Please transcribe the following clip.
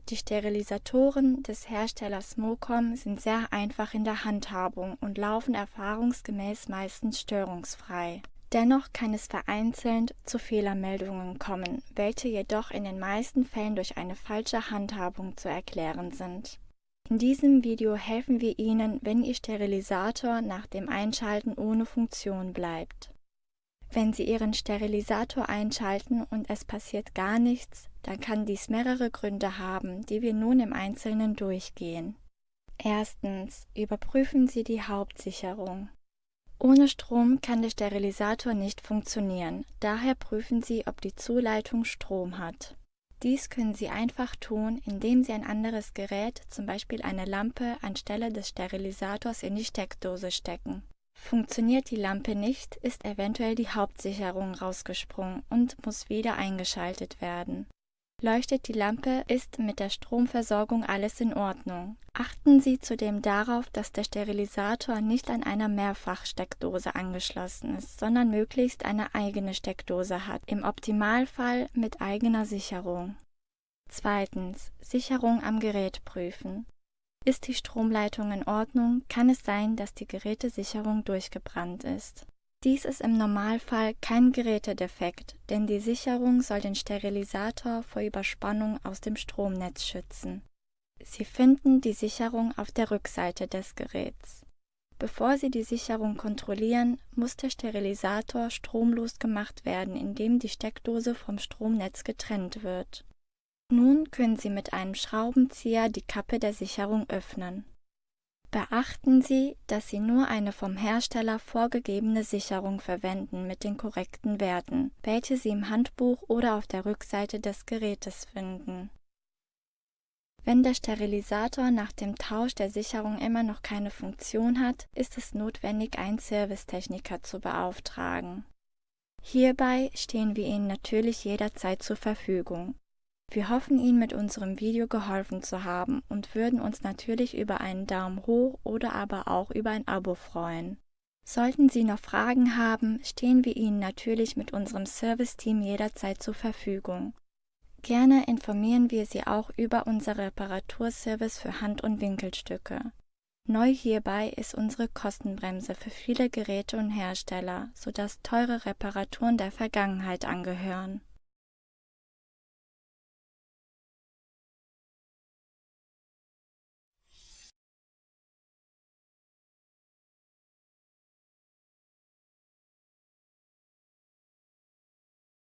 Die Sterilisatoren des Herstellers Mocom sind sehr einfach in der Handhabung und laufen erfahrungsgemäß meistens störungsfrei. Dennoch kann es vereinzelt zu Fehlermeldungen kommen, welche jedoch in den meisten Fällen durch eine falsche Handhabung zu erklären sind. In diesem Video helfen wir Ihnen, wenn Ihr Sterilisator nach dem Einschalten ohne Funktion bleibt. Wenn Sie Ihren Sterilisator einschalten und es passiert gar nichts, dann kann dies mehrere Gründe haben, die wir nun im Einzelnen durchgehen. Erstens, überprüfen Sie die Hauptsicherung. Ohne Strom kann der Sterilisator nicht funktionieren, daher prüfen Sie, ob die Zuleitung Strom hat. Dies können Sie einfach tun, indem Sie ein anderes Gerät, zum Beispiel eine Lampe, anstelle des Sterilisators in die Steckdose stecken. Funktioniert die Lampe nicht, ist eventuell die Hauptsicherung rausgesprungen und muss wieder eingeschaltet werden. Leuchtet die Lampe, ist mit der Stromversorgung alles in Ordnung. Achten Sie zudem darauf, dass der Sterilisator nicht an einer Mehrfachsteckdose angeschlossen ist, sondern möglichst eine eigene Steckdose hat, im Optimalfall mit eigener Sicherung. Zweitens, Sicherung am Gerät prüfen. Ist die Stromleitung in Ordnung, kann es sein, dass die Gerätesicherung durchgebrannt ist. Dies ist im Normalfall kein Gerätedefekt, denn die Sicherung soll den Sterilisator vor Überspannung aus dem Stromnetz schützen. Sie finden die Sicherung auf der Rückseite des Geräts. Bevor Sie die Sicherung kontrollieren, muss der Sterilisator stromlos gemacht werden, indem die Steckdose vom Stromnetz getrennt wird. Nun können Sie mit einem Schraubenzieher die Kappe der Sicherung öffnen. Beachten Sie, dass Sie nur eine vom Hersteller vorgegebene Sicherung verwenden mit den korrekten Werten, welche Sie im Handbuch oder auf der Rückseite des Gerätes finden. Wenn der Sterilisator nach dem Tausch der Sicherung immer noch keine Funktion hat, ist es notwendig, einen Servicetechniker zu beauftragen. Hierbei stehen wir Ihnen natürlich jederzeit zur Verfügung. Wir hoffen, Ihnen mit unserem Video geholfen zu haben und würden uns natürlich über einen Daumen hoch oder aber auch über ein Abo freuen. Sollten Sie noch Fragen haben, stehen wir Ihnen natürlich mit unserem Serviceteam jederzeit zur Verfügung. Gerne informieren wir Sie auch über unser Reparaturservice für Hand- und Winkelstücke. Neu hierbei ist unsere Kostenbremse für viele Geräte und Hersteller, sodass teure Reparaturen der Vergangenheit angehören.